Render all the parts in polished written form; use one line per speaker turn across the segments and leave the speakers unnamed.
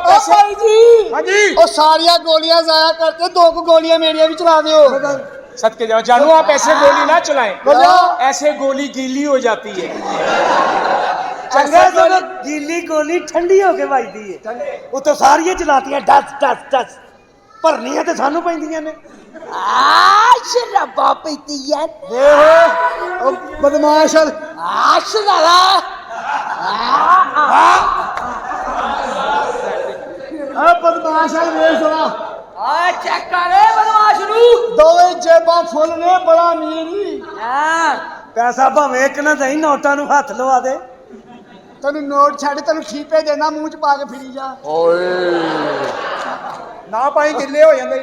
पैसे
भाई जी
हाँ जी
और सारिया गोलियां जाया करके 2 गोलियां मेरिया भी चला दो।
सद के जाओ जानू आप ऐसे गोली ना चलाएं
बोलो।
ऐसे गोली गीली हो जाती है
चंगा तो गीली गोली ठंडी होके वजदी है वो तो सारियां चलातियां डस डस डस भरनियां ते सानू पैंदियां ने
शराबा पीती है
ओ बदमाश
शराबा
बदमाश वेख थोड़ा
चेक करे बदमाश नू
दोवे जेबा फुल ने बड़ा अमीर
पैसा भावें एक ना दई नोटां नू हथ लवा दे
तेन नोट छड़ तेन खीपे देना मुंह च पा के फिरी जा
ना पाई गिले हो जाते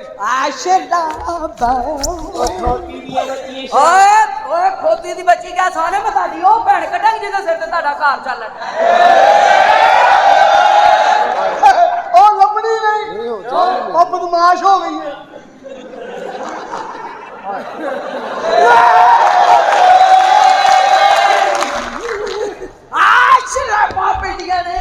ओए खोती दी बच्ची क्या सारे बता दी ओ भैन कटांगी जिहदे सिर ते ਤੁਹਾਡਾ ਘਰ ਚੱਲਣ
ओ लपड़ी नहीं ओ बदमाश हो गई है
शराबा पीतियां ने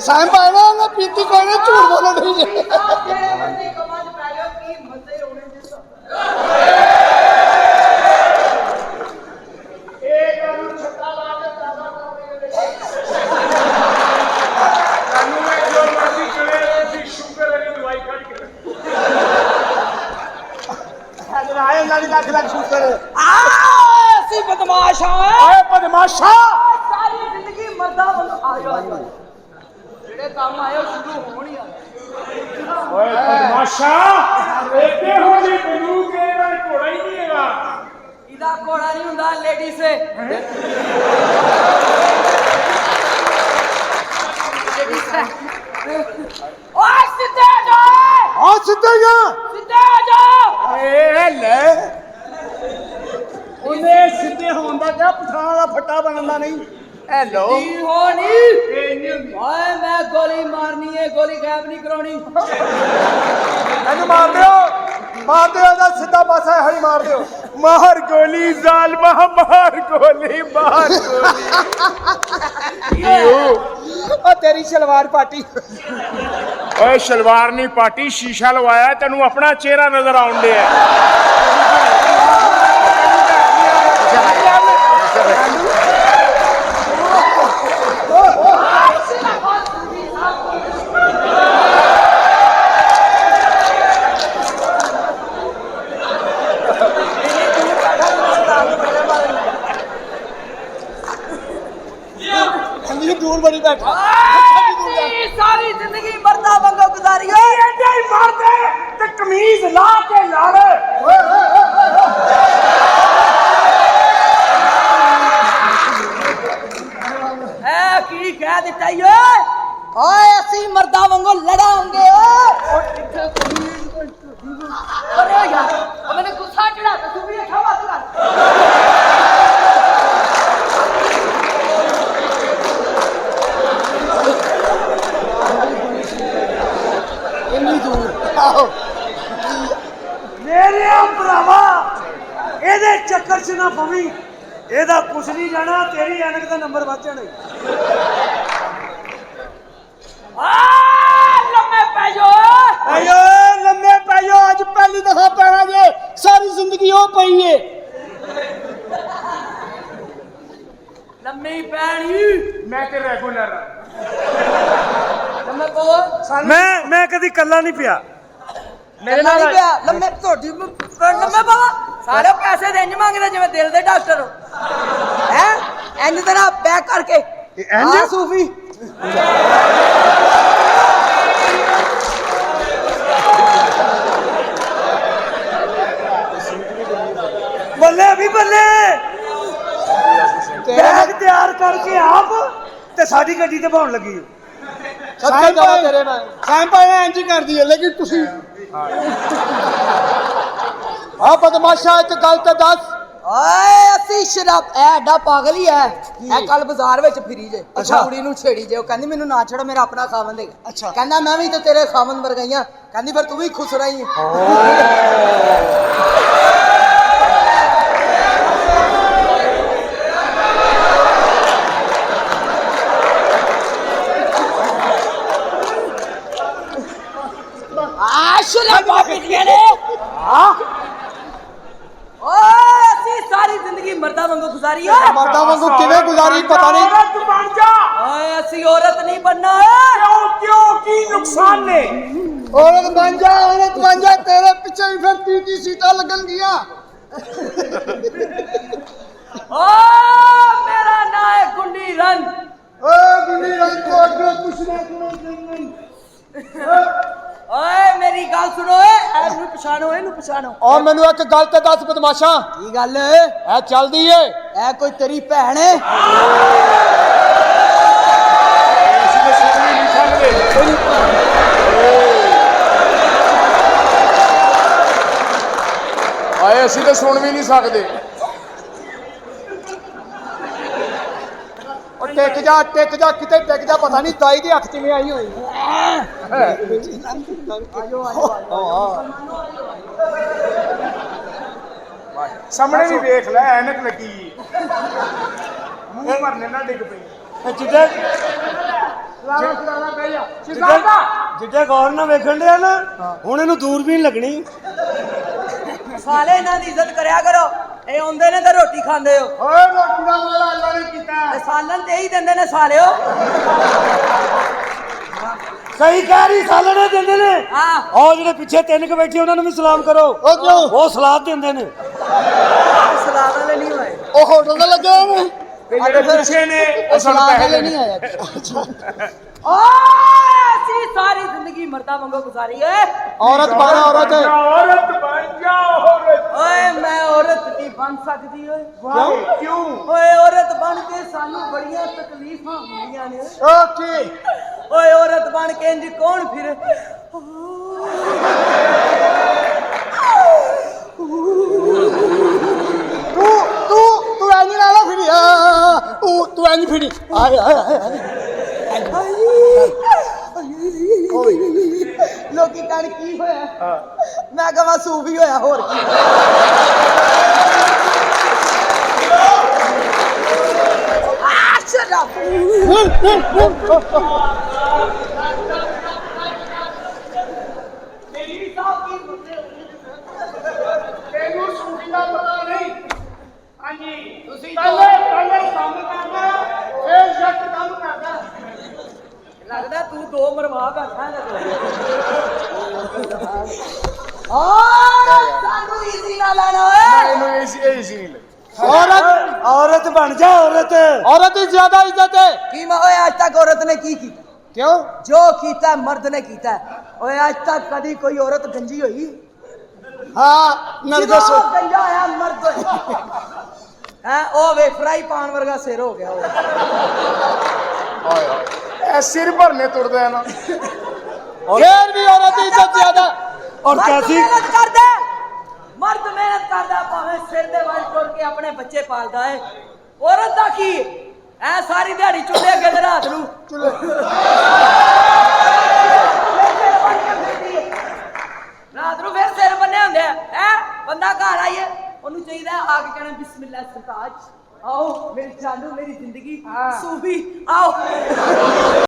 साइम पाएगा ना पीती कोई नहीं झूठ बोलो नहीं
बदमाश
बदमाशा
सारी जिंदगी मरदा आयो जेड़े काम आए शुरू होनी
ओए बदमाशा एते होली बंदूक के ਨਾਲ ਘੋੜਾ ਹੀ ਨਹੀਂ ਹੈਗਾ
इदा घोड़ा नहीं हुंदा लेडी से ओए सीधे आ जा
हाँ सीधे जा
सीधे आ जा
ਏ ਲੈ ਉਹਨੇ ਸਿੱਧੇ ਹੋਣ ਦਾ ਕਿਹਾ ਪਠਾਨ ਦਾ ਫੱਟਾ ਬਣਦਾ ਨਹੀਂ ਹੈਲੋ
दी होनी ओए मैं गोली मारनी है गोली गायब नहीं करानी
ਇਹਨੂੰ ਮਾਰ ਦਿਓ ਇਹਦਾ ਸਿੱਧਾ ਪਾਸਾ ਹਰੀ ਮਾਰ ਦਿਓ ਮਾਰ ਗੋਲੀ ਜ਼ਾਲਮਾ ਮਾਰ ਗੋਲੀ ਮਾਰ ਗੋਲੀ
ओ तेरी सलवार पाटी
ਓਏ ਸ਼ਲਵਾਰ ਨਹੀਂ ਪਾਟੀ ਸ਼ੀਸ਼ਾ ਲਵਾਇਆ ਤੈਨੂੰ ਆਪਣਾ ਚਿਹਰਾ ਨਜ਼ਰ ਆਉਣ ਡਿਆ
दूर बड़ी बैठा
सारी जिंदगी मरदा वांगू गुजारी है
ਐਡੇ ਹੀ ਮਾਰਦੇ ਤੇ ਕਮੀਜ਼ ਲਾ ਕੇ ਲੜ
ए की कह दिता ही ओए असि मरदा वांगू लड़ांगे अरे यार मैंने गुस्सा चढ़ा तो तू भी अच्छा बात कर
मेरे भरावा ਇਹਦੇ ਚੱਕਰ 'ਚ ਨਾ ਪਵੀ ਇਹਦਾ ਕੁਛ ਨਹੀਂ ਜਾਣਾ ਤੇਰੀ ਐਨਕ ਦਾ ਨੰਬਰ ਵੱਧ ਜਾਣਾ
लम्बे पैजो
अयो लम्बे पाइयो आज पहली दफा पैना जे सारी जिंदगी हो पई है
लम्बी पैनी
ਮੈਂ ਤੇ ਰੈਗੂਲਰ
लम्बे पो
ਮੈਂ ਕਦੀ ਕੱਲਾ ਨਹੀਂ ਪਿਆ
मेरे नाल नहीं पिया लम्बे तोड़ी लम्बे बाबा सारे पैसे दे इंज मांगदे जिवें दिल दे डॉक्टर हो हैं इंज तेरा बैक करके
इंज?
हाँ, सूफी
ਬੱਲੇ ਵੀ ਬੱਲੇ ਬੈਗ ਤਿਆਰ ਕਰਕੇ ਆਪ ਤੇ ਸਾਡੀ ਗੱਡੀ ਤੇ ਪਾਉਣ ਲੱਗੀ
सबका जवाब तेरे में साइम पाए इंज कर दिए लेकिन तुसी
ਆ ਬਦਮਾਸ਼ਾ ਇੱਕ ਗੱਲ ਤੇ ਦੱਸ
ਓਏ ਅਸੀਂ ਸ਼ਰਾਬ ਐਡਾ ਪਾਗਲ ਹੀ ਐ ਇਹ ਕੱਲ ਬਾਜ਼ਾਰ ਵਿੱਚ ਫਿਰੀ ਜੇ
ਅੱਛਾ।
ਕੁੜੀ ਨੂੰ ਛੇੜੀ ਜੇ ਉਹ ਕਹਿੰਦੀ ਮੈਨੂੰ ਨਾ ਛੱਡੋ ਮੇਰਾ ਆਪਣਾ ਖਾਵੰਦ ਹੈ
ਅੱਛਾ।
ਕਹਿੰਦਾ ਮੈਂ ਵੀ ਤੇ ਤੇਰੇ ਖਾਵੰਦ ਵਰਗਾਈਆਂ ਕਹਿੰਦੀ ਫਿਰ ਤੂੰ ਵੀ ਖੁਸ਼ ਰਹੀ ਸ਼ਰਾਬਾਂ ਪੀਤੀਆਂ ਨੇ ਓਏ ਅਸੀਂ ਸਾਰੀ ਜ਼ਿੰਦਗੀ ਮਰਦਾਂ ਵਾਂਗੂ ਗੁਜ਼ਾਰੀ ਓਏ
ਮਰਦਾਂ ਵਾਂਗੂ ਕਿਵੇਂ ਗੁਜ਼ਾਰੀ ਪਤਾ ਨਹੀਂ
ਔਰਤ ਬਣ ਜਾ
ਓਏ ਅਸੀਂ ਔਰਤ ਨਹੀਂ ਬਣਨਾ
ਕਿਉਂ ਕੀ ਨੁਕਸਾਨ ਨੇ
ਔਰਤ ਬਣ ਜਾ ਤੇਰੇ ਪਿੱਛੇ ਹੀ ਫਿਰ 30 ਸੀਟਾਂ ਲੱਗਣਗੀਆਂ
ਓ ਮੇਰਾ ਨਾਂ ਹੈ ਗੁੰਡੀ ਰਨ
ਓ ਗੁੱਡੀ ਰੰਗ ਤੋਂ ਅੱਗੇ ਪੁੱਛਣਾ ਕਿਉਂ
ਓਏ ਮੇਰੀ ਗੱਲ ਸੁਣੋ ਏ ਇਹਨੂੰ ਪਛਾਣੋ ਇਹਨੂੰ ਪਛਾਣੋ
ਆ ਮੈਨੂੰ ਇੱਕ ਗੱਲ ਤੇ ਦੱਸ ਬਦਮਾਸ਼ਾ
ਕੀ ਗੱਲ
ਇਹ ਚੱਲਦੀ ਏ
ਇਹ ਕੋਈ ਤੇਰੀ ਭੈਣ ਹੈ
ਆਏ ਅਸੀਂ ਤਾਂ ਸੁਣ ਵੀ ਨਹੀਂ ਸਕਦੇ ਉਹ ਟਿਕ ਜਾ ਕਿਤੇ ਟਿਕ ਜਾ ਪਤਾ ਨਹੀਂ ਤਾਈ ਦੇ ਹੱਥ ਕਿਵੇਂ ਆਈ ਹੋਈ ਸਾਹਮਣੇ ਵੀ ਵੇਖ ਲੈ ਐਨਕ ਲੱਗੀ ਮੂੰਹ ਭਰਨੇ ਨਾ ਡਿੱਗ ਪਈ
ਜਿੱਡੇ ਜਿੱਡੇ ਗੌਰ ਨਾਲ ਵੇਖਣ ਡਿਆ ਨਾ ਹੁਣ ਇਹਨੂੰ ਦੂਰਬੀਨ ਲੱਗਣੀ
ਸਾਲੇ ਇਹਨਾਂ ਦੀ ਇੱਜ਼ਤ ਕਰਿਆ ਕਰੋ ਇਹ ਆਉਂਦੇ ਨੇ ਤੇ ਰੋਟੀ ਖਾਂਦੇ ਹੋ
ਓਏ ਰੋਟੀ ਦਾ ਵਾਲਾ ਅੱਲਾ ਨੇ ਕੀਤਾ
ਇਹ ਸਾਲਨ ਤੇ ਹੀ ਦਿੰਦੇ ਨੇ ਸਾਲਿਓ
ਸਹੀ ਕਹਿ ਰਹੀ ਸਾਲਣੇ ਦਿੰਦੇ ਨੇ
ਹਾਂ
ਉਹ ਜਿਹੜੇ ਪਿੱਛੇ ਤਿੰਨ ਕੁ ਬੈਠੇ ਉਹਨਾਂ ਨੂੰ ਵੀ ਸਲਾਮ ਕਰੋ
ਉਹ ਕਿਉਂ
ਉਹ ਸਲਾਦ ਦਿੰਦੇ ਨੇ
ਸਲਾਦ ਵਾਲੇ ਨਹੀਂ ਹੋਏ
ਉਹ ਹੋਟਲ ਤੇ ਲੱਗੇ ਹੋਏ ਨੇ
ਤੇ ਜਿਹੜੇ ਪਿੱਛੇ ਨੇ ਉਹ ਸਾਨੂੰ
ਸਲਾਦ
ਪੈਸੇ
ਵਾਲੇ
ਦੇਣੇ।
ਨਹੀਂ ਆਇਆ ਓ ਅਸੀਂ ਸਾਰੀ ਜ਼ਿੰਦਗੀ ਮਰਦਾਂ ਵਾਂਗੂ ਗੁਜ਼ਾਰੀ ਓਏ
ਔਰਤ ਬਣ ਔਰਤ
ਔਰਤ ਬਣ ਜਾ ਔਰਤ
ਓਏ ਮੈਂ ਔਰਤ ਨਹੀਂ ਬਣ ਸਕਦੀ ਓਏ
ਵਾਹ ਕਿਉਂ
ਓਏ ਔਰਤ ਬਣ ਕੇ ਸਾਨੂੰ ਬੜੀਆਂ ਤਕਲੀਫਾਂ ਹੁੰਦੀਆਂ ਨੇ
ਓ ਕੀ
ਓਏ ਔਰਤ ਬਣ ਕੇ ਇੰਜ ਕੌਣ ਫਿਰ
ਤੂੰ ਐਨੀ ਨਾਲ ਫਿਰੀ ਤੂੰ ਐਨੀ ਫਿਰੀ ਆਏ
ਲੋਕੀ ਕਹਿਣ ਕੀ ਹੋਇਆ ਮੈਂ ਕਹਾਂ ਸੂਫੀ ਹੋਇਆ ਹੋਰ ਕੀ shut up
ਤੈਨੂੰ ਸੂਫੀ ਦਾ ਪਤਾ ਨਹੀਂ ਹਾਂਜੀ ਤੁਸੀਂ ਪਹਿਲੇ ਕੰਮ ਕਰਨਾ ਇਹ ਜੱਟ ਕੰਮ ਕਰਦਾ
ਲੱਗਦਾ ਤੂੰ ਦੋ ਮਰਵਾ ਬੈਠਾ ਸਾਨੂੰ ਈਜ਼ੀ ਨਾ ਲੈਣਾ ਓਏ
ਇਹਨੂੰ ਏਸੀ ਨਹੀਂ ਲੱਗੀ
ਔਰਤ ਬਣ ਜਾ
ਔਰਤ ਦੀ ਜ਼ਿਆਦਾ ਇੱਜ਼ਤ ਹੈ
ਕੀ ਮੈਂ ਓਏ ਅੱਜ ਤੱਕ ਔਰਤ ਨੇ ਕੀ ਕੀਤਾ
ਕਿਉਂ
ਜੋ ਕੀਤਾ ਮਰਦ ਨੇ ਕੀਤਾ ਓਏ ਅੱਜ ਤੱਕ ਕਦੀ ਕੋਈ ਔਰਤ ਗੰਜੀ ਹੋਈ
ਹਾਂ ਨਰਗਸ
ਜਦੋਂ ਗੰਜਾ ਹੋਇਆ ਮਰਦ ਹੋਇਆ ਹੈ ਉਹ ਵੇ ਫਰਾਈ ਪਾਨ ਵਰਗਾ ਸਿਰ ਹੋ ਗਿਆ ਓਏ
ਇਹ ਸਿਰ ਭਰਨੇ ਤੁਰਦਾ ਹੈ ਨਾ ਫੇਰ ਵੀ ਔਰਤ ਦੀ ਇੱਜ਼ਤ ਜ਼ਿਆਦਾ
ਔਰ
ਮਰਦ
ਕੈਸੀ
ਮਿਹਨਤ ਕਰਦਾ ਮਰਦ ਮਿਹਨਤ ਕਰਦਾ ਭਾਵੇਂ ਸਿਰ ਦੇ ਵੱਲ ਤੁਰ ਕੇ ਆਪਣੇ ਬੱਚੇ ਪਾਲਦਾ ਹੈ ਔਰਤ ਦਾ ਕੀ ਐ ਸਾਰੀ ਦਿਹਾੜੀ ਚੁੱਲ੍ਹੇ ਅੱਗੇ ਤੇ ਰਾਤ ਨੂੰ ਰਾਤ ਨੂੰ ਫਿਰ ਸਿਰ ਬੰਨੇ ਹੁੰਦੇ ਆ ਹੈ ਬੰਦਾ ਘਰ ਆਈਏ ਉਹਨੂੰ ਚਾਹੀਦਾ ਆ ਕੇ ਕਹਿਣਾ ਬਿਸਮਿਲ੍ਲਾ ਸਰਤਾਜ आओ मेरी जानू मेरी जिंदगी सूफी आओ